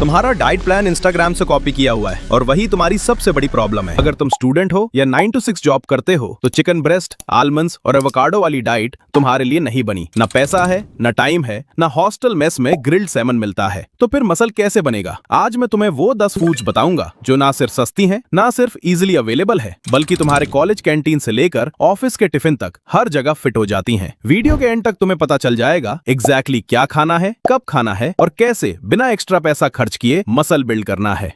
तुम्हारा diet plan Instagram से copy किया हुआ है और वही तुम्हारी सबसे बड़ी प्रॉब्लम है। अगर तुम स्टूडेंट हो या 9 to 6 जॉब करते हो तो चिकन ब्रेस्ट, आलमंड्स और एवोकाडो वाली डाइट तुम्हारे लिए नहीं बनी। ना पैसा है, ना टाइम है, ना हॉस्टल मेस में ग्रिल्ड सैमन मिलता है, तो फिर मसल कैसे बनेगा? आज मैं तुम्हें वो 10 फूड्स बताऊंगा जो ना सिर्फ सस्ती हैं, ना सिर्फ इजीली अवेलेबल है, बल्कि तुम्हारे कॉलेज कैंटीन से लेकर ऑफिस के टिफिन तक हर जगह फिट हो जाती हैं। वीडियो के एंड तक तुम्हें पता चल जाएगा एग्जैक्टली क्या खाना है, कब खाना है और कैसे बिना एक्स्ट्रा पैसा खर्च किए मसल बिल्ड करना है।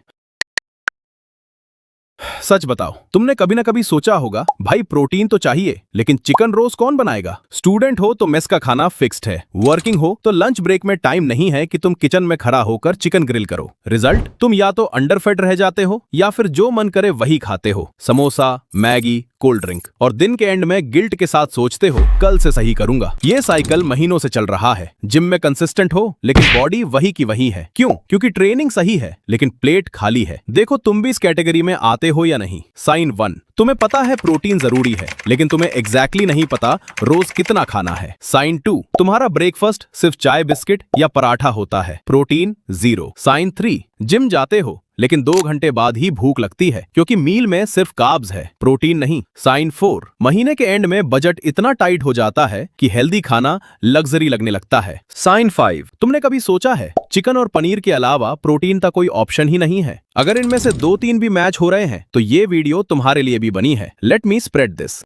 सच बताओ, तुमने कभी ना कभी सोचा होगा भाई प्रोटीन तो चाहिए, लेकिन चिकन रोस्ट कौन बनाएगा? स्टूडेंट हो तो मेस का खाना फिक्स्ड है, वर्किंग हो तो लंच ब्रेक में टाइम नहीं है कि तुम किचन में खड़ा होकर चिकन ग्रिल करो। रिजल्ट, तुम या तो अंडरफेड रह जाते हो या फिर जो मन करे वही खाते हो, समोसा, मैगी, कोल्ड ड्रिंक, और दिन के एंड में गिल्ट के साथ सोचते हो कल से सही करूंगा। ये साइकिल महीनों से चल रहा है। जिम में कंसिस्टेंट हो लेकिन बॉडी वही की वही है। क्यों? क्योंकि ट्रेनिंग सही है लेकिन प्लेट खाली है। देखो, तुम भी इस कैटेगरी में आते हो या नहीं? साइन 1, तुम्हें पता है प्रोटीन जरूरी है, लेकिन तुम्हें एग्जैक्टली नहीं पता रोज कितना खाना है। साइन 2, तुम्हारा ब्रेकफास्ट सिर्फ चाय बिस्किट या पराठा होता है, प्रोटीन 0। साइन 3, जिम जाते हो लेकिन 2 घंटे बाद ही भूख लगती है क्योंकि मील में सिर्फ कार्ब्स है, प्रोटीन नहीं। साइन 4, महीने के एंड में बजट इतना टाइट हो जाता है कि हेल्दी खाना लग्जरी लगने लगता है। साइन 5, तुमने कभी सोचा है चिकन और पनीर के अलावा प्रोटीन का कोई ऑप्शन ही नहीं है? अगर इनमें से 2-3 भी मैच हो रहे हैं तो ये वीडियो तुम्हारे लिए भी बनी है। Let me spread this.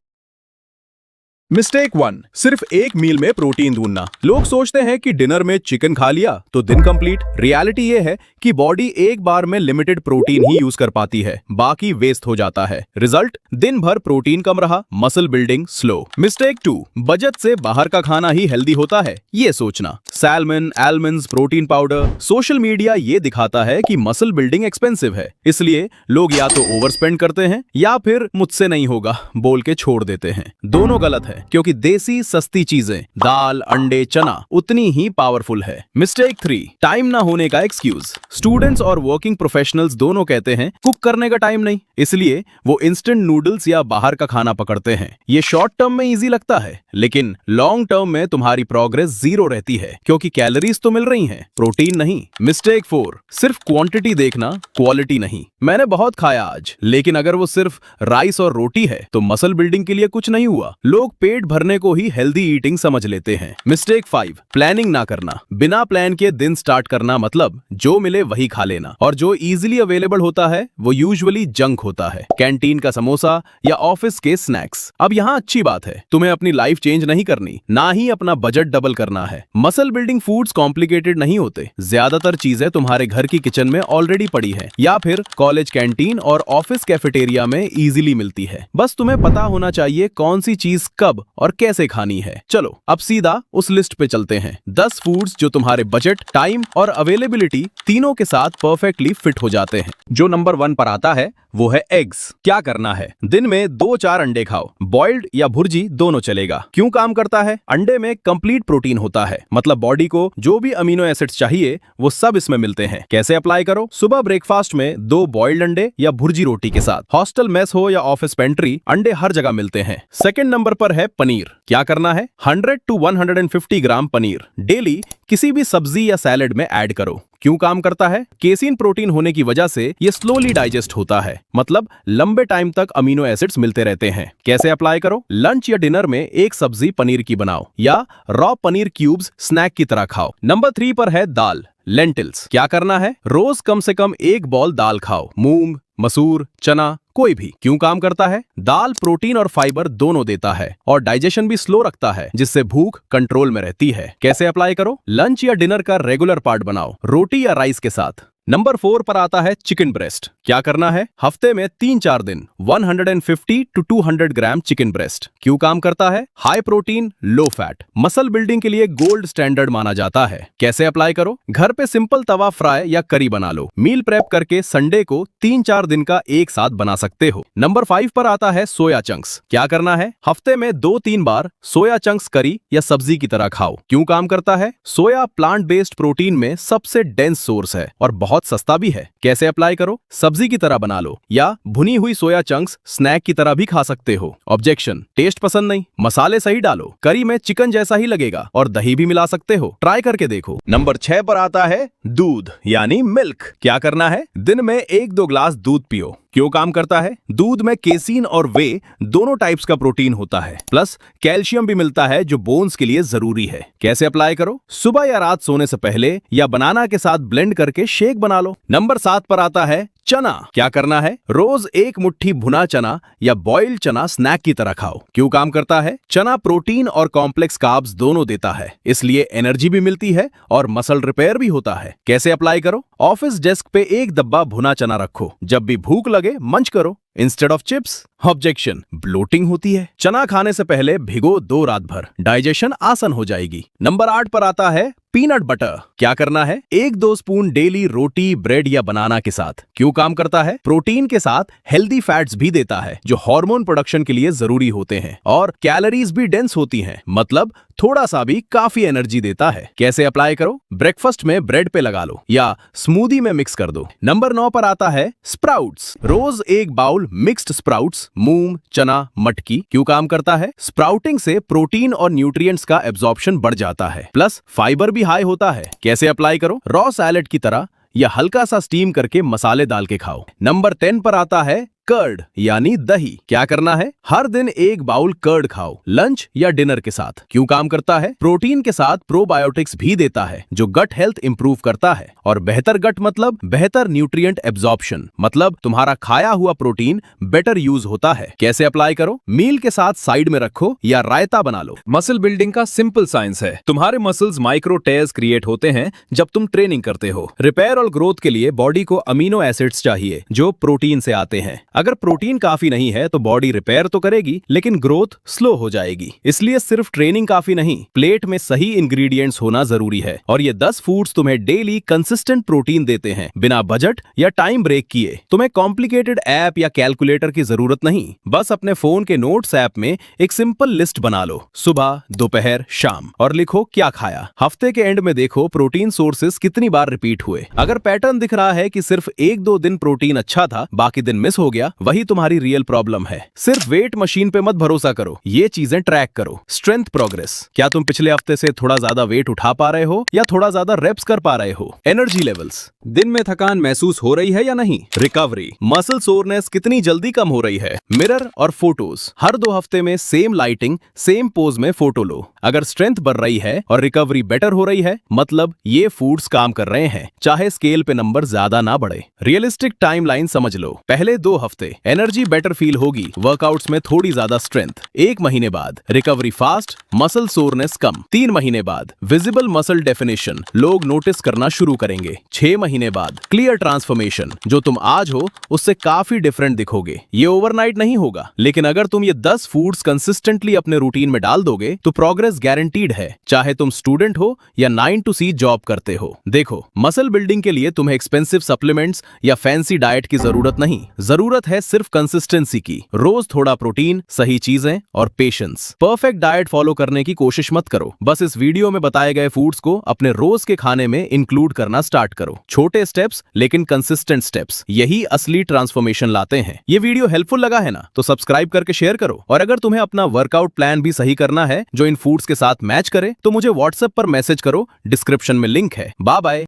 Mistake 1, सिर्फ एक मील में प्रोटीन ढूंढना। लोग सोचते हैं कि डिनर में चिकन खा लिया तो दिन कंप्लीट। रियलिटी ये है कि बॉडी एक बार में लिमिटेड प्रोटीन ही यूज कर पाती है, बाकी वेस्ट हो जाता है। रिजल्ट, दिन भर प्रोटीन कम रहा, muscle building slow. Mistake 2, budget से बाहर का खाना ही हेल्दी होता है ये सोचना। Salmon, almonds, protein powder, social media ये दिखाता है कि मसल बिल्डिंग एक्सपेंसिव है, इसलिए लोग या तो ओवर स्पेंड करते हैं या फिर मुझसे नहीं होगा बोल के छोड़ देते हैं। दोनों गलत है, क्योंकि देसी सस्ती चीजें दाल, अंडे, चना उतनी ही पावरफुल है। मिस्टेक 3, टाइम ना होने का एक्सक्यूज। स्टूडेंट्स और वर्किंग प्रोफेशनल्स दोनों कहते हैं कुक करने का टाइम नहीं, इसलिए वो इंस्टेंट नूडल्स या बाहर का खाना पकड़ते हैं। ये शॉर्ट टर्म में इजी लगता है, लेकिन लॉन्ग टर्म में तुम्हारी प्रोग्रेस 0 रहती है, क्योंकि कैलोरीज तो मिल रही हैं, प्रोटीन नहीं। मिस्टेक 4, सिर्फ क्वांटिटी देखना, क्वालिटी नहीं। मैंने बहुत खाया आज, लेकिन अगर वो सिर्फ राइस और रोटी है तो मसल बिल्डिंग के लिए कुछ नहीं हुआ। लोग पेट भरने को ही हेल्दी ईटिंग समझ लेते हैं। मिस्टेक 5, प्लानिंग ना करना। बिना प्लान के दिन स्टार्ट करना मतलब जो मिले वही खा लेना, और जो इजीली अवेलेबल होता है वो यूजुअली जंक होता है, कैंटीन का समोसा या ऑफिस के स्नैक्स। अब यहाँ अच्छी बात है, तुम्हें अपनी लाइफ चेंज नहीं करनी, ना ही अपना बजट डबल करना है। मसल बिल्डिंग फूड्स कॉम्प्लिकेटेड नहीं होते, ज्यादातर चीजें तुम्हारे घर की किचन में ऑलरेडी पड़ी है या फिर कॉलेज कैंटीन और ऑफिस कैफेटेरिया में इजीली मिलती है। बस तुम्हें पता होना चाहिए कौन सी चीज कब और कैसे खानी है। चलो अब सीधा उस लिस्ट पे चलते हैं। 10 फूड्स जो तुम्हारे बजट, टाइम और अवेलेबिलिटी तीनों के साथ परफेक्टली फिट हो जाते हैं। जो नंबर 1 पर आता है वो है एग्स। क्या करना है? दिन में 2-4 अंडे खाओ, बॉइल्ड या भुर्जी दोनों चलेगा। क्यों काम करता है? अंडे में कंप्लीट प्रोटीन होता है, मतलब बॉडी को जो भी अमीनो एसिड्स चाहिए वो सब इसमें मिलते हैं। कैसे अप्लाई करो? सुबह ब्रेकफास्ट में 2 बॉइल्ड अंडे या भुर्जी रोटी के साथ। हॉस्टल मेस हो या ऑफिस पेंट्री, अंडे हर जगह मिलते हैं। सेकंड नंबर पर है पनीर। क्या करना है? 100 to 150 ग्राम पनीर डेली किसी भी सब्जी या सैलेड में ऐड करो। क्यों काम करता है? केसीन प्रोटीन होने की वजह से ये स्लोली डाइजेस्ट होता है, मतलब लंबे टाइम तक अमीनो एसिड्स मिलते रहते हैं। कैसे अप्लाई करो? लंच या डिनर में एक सब्जी पनीर की बनाओ या रॉ पनीर क्यूब्स स्नैक की तरह खाओ। नंबर 3 पर है दाल, लेंटिल्स। क्या करना है? रोज कम से कम 1 बॉल दाल खाओ, मूंग, मसूर, चना, कोई भी। क्यों काम करता है? दाल प्रोटीन और फाइबर दोनों देता है और डाइजेशन भी स्लो रखता है, जिससे भूख कंट्रोल में रहती है। कैसे अप्लाई करो? लंच या डिनर का रेगुलर पार्ट बनाओ, रोटी या राइस के साथ। नंबर 4 पर आता है चिकन ब्रेस्ट। क्या करना है? हफ्ते में 3-4 दिन 150 to 200 ग्राम चिकन ब्रेस्ट। क्यों काम करता है? High protein, low fat, muscle building के लिए गोल्ड स्टैंडर्ड माना जाता है। कैसे अप्लाई करो? घर पे सिंपल तवा फ्राई या करी बना लो, मील प्रेप करके संडे को 3-4 दिन का एक साथ बना सकते हो। नंबर 5 पर आता है सोया चंक्स। क्या करना है? हफ्ते में 2-3 बार सोया चंक्स करी या सब्जी की तरह खाओ। क्यों काम करता है? सोया प्लांट बेस्ड प्रोटीन में सबसे डेंस सोर्स है और बहुत सस्ता भी है। कैसे अप्लाई करो? सब्जी की तरह बना लो या भुनी हुई सोया चंक्स स्नैक की तरह भी खा सकते हो। ऑब्जेक्शन, टेस्ट पसंद नहीं? मसाले सही डालो, करी में चिकन जैसा ही लगेगा और दही भी मिला सकते हो। ट्राई करके देखो। नंबर 6 पर आता है दूध यानी मिल्क। क्या करना है? दिन में 1-2 ग्लास दूध पियो। क्यों काम करता है? दूध में केसीन और वे दोनों टाइप्स का प्रोटीन होता है, प्लस कैल्शियम भी मिलता है जो बोन्स के लिए जरूरी है। कैसे अप्लाई करो? सुबह या रात सोने से पहले या बनाना के साथ ब्लेंड करके शेक बना लो। नंबर 7 पर आता है चना। क्या करना है? रोज 1 मुट्ठी भुना चना या बॉइल्ड चना स्नैक की तरह खाओ। क्यों काम करता है? चना प्रोटीन और कॉम्प्लेक्स कार्ब्स दोनों देता है, इसलिए एनर्जी भी मिलती है और मसल रिपेयर भी होता है। कैसे अप्लाई करो? ऑफिस डेस्क पे 1 डब्बा भुना चना रखो, जब भी भूख लगे मंच करो instead of chips. Objection, bloating होती है। चना खाने से पहले भिगो दो रात भर, डाइजेशन आसान हो जाएगी। नंबर 8 पर आता है पीनट बटर। क्या करना है? 1-2 स्पून डेली रोटी, ब्रेड या बनाना के साथ। क्यों काम करता है? प्रोटीन के साथ हेल्दी फैट्स भी देता है जो हार्मोन प्रोडक्शन के लिए जरूरी होते हैं और कैलोरीज भी डेंस होती हैं, मतलब थोड़ा सा भी काफी एनर्जी देता है। कैसे अप्लाई करो? ब्रेकफास्ट में ब्रेड पे लगा लो या स्मूदी में मिक्स कर दो। नंबर 9 पर आता है स्प्राउट्स। रोज 1 बाउल मिक्स्ड स्प्राउट्स, मूंग, चना, मटकी। क्यों काम करता है? स्प्राउटिंग से प्रोटीन और न्यूट्रिएंट्स का एब्जॉर्प्शन बढ़ जाता है, प्लस फाइबर भी हाई होता है। कैसे अप्लाई करो? रॉ सैलेड की तरह या हल्का सा स्टीम करके मसाले डाल के खाओ। नंबर 10 पर आता है कर्ड यानी दही। क्या करना है? हर दिन 1 बाउल कर्ड खाओ, लंच या डिनर के साथ। क्यों काम करता है? प्रोटीन के साथ प्रोबायोटिक्स भी देता है जो गट हेल्थ इंप्रूव करता है, और बेहतर गट मतलब बेहतर न्यूट्रिएंट एब्जॉर्प्शन, मतलब तुम्हारा खाया हुआ प्रोटीन बेटर यूज होता है। कैसे अप्लाई करो? मील के साथ साइड में रखो या रायता बना लो। मसल बिल्डिंग का सिंपल साइंस है। तुम्हारे मसल्स माइक्रो टेयर्स क्रिएट होते हैं जब तुम ट्रेनिंग करते हो। रिपेयर और ग्रोथ के लिए बॉडी को अमीनो एसिड्स चाहिए जो प्रोटीन से आते हैं। अगर प्रोटीन काफी नहीं है तो बॉडी रिपेयर तो करेगी लेकिन ग्रोथ स्लो हो जाएगी। इसलिए सिर्फ ट्रेनिंग काफी नहीं, प्लेट में सही इंग्रेडिएंट्स होना जरूरी है। और ये 10 फूड्स तुम्हें डेली कंसिस्टेंट प्रोटीन देते हैं बिना बजट या टाइम ब्रेक किए। तुम्हें कॉम्प्लिकेटेड ऐप या कैलकुलेटर की जरूरत नहीं, बस अपने फोन के नोट्स ऐप में एक सिंपल लिस्ट बना लो, सुबह, दोपहर, शाम, और लिखो क्या खाया। हफ्ते के एंड में देखो प्रोटीन सोर्सेस कितनी बार रिपीट हुए। अगर पैटर्न दिख रहा है कि सिर्फ 1-2 दिन प्रोटीन अच्छा था, बाकी दिन मिस हो गया, वही तुम्हारी रियल प्रॉब्लम है। सिर्फ वेट मशीन पे मत भरोसा करो, ये चीजें ट्रैक करो। स्ट्रेंथ प्रोग्रेस, क्या तुम पिछले हफ्ते से थोड़ा ज्यादा वेट उठा पा रहे हो या थोड़ा ज्यादा रेप्स कर पा रहे हो? एनर्जी लेवल्स, दिन में थकान महसूस हो रही है या नहीं? रिकवरी, मसल सोरनेस कितनी जल्दी कम हो रही है? मिरर और फोटोज, हर 2 हफ्ते में सेम लाइटिंग, सेम पोज में फोटो लो। अगर स्ट्रेंथ बढ़ रही है और रिकवरी बेटर हो रही है, मतलब ये फूड्स काम कर रहे हैं, चाहे स्केल पे नंबर ज्यादा ना बढ़े। रियलिस्टिक टाइमलाइन समझ लो। पहले 2 हफ्ते एनर्जी बेटर फील होगी, वर्कआउट्स में थोड़ी ज्यादा स्ट्रेंथ। 1 महीने बाद रिकवरी फास्ट, मसल सोरनेस कम। 3 महीने बाद विजिबल मसल डेफिनेशन लोग नोटिस करना शुरू करेंगे। 6 महीने बाद क्लियर ट्रांसफॉर्मेशन, जो तुम आज हो उससे काफी डिफरेंट दिखोगे। ये ओवरनाइट नहीं होगा, लेकिन अगर तुम ये 10 फूड्स कंसिस्टेंटली अपने रूटीन में डाल दोगे तो प्रोग्रेस गारंटीड है, चाहे तुम स्टूडेंट हो या 9 to 6 जॉब करते हो। देखो, मसल बिल्डिंग के लिए तुम्हें एक्सपेंसिव सप्लीमेंट्स या फैंसी डाइट की जरूरत नहीं, जरूरत है सिर्फ कंसिस्टेंसी की। रोज थोड़ा प्रोटीन, सही चीजें और पेशेंस। परफेक्ट डाइट फॉलो करने की कोशिश मत करो, बस इस वीडियो में बताए गए फूड्स को अपने रोज के खाने में इंक्लूड करना स्टार्ट करो। छोटे स्टेप्स लेकिन कंसिस्टेंट स्टेप्स, यही असली ट्रांसफॉर्मेशन लाते हैं। ये वीडियो हेल्पफुल लगा है ना, तो सब्सक्राइब करके शेयर करो। और अगर तुम्हें अपना वर्कआउट प्लान भी सही करना है जो इन फूड्स के साथ मैच करे, तो मुझे व्हाट्सएप पर मैसेज करो, डिस्क्रिप्शन में लिंक है। Bye bye.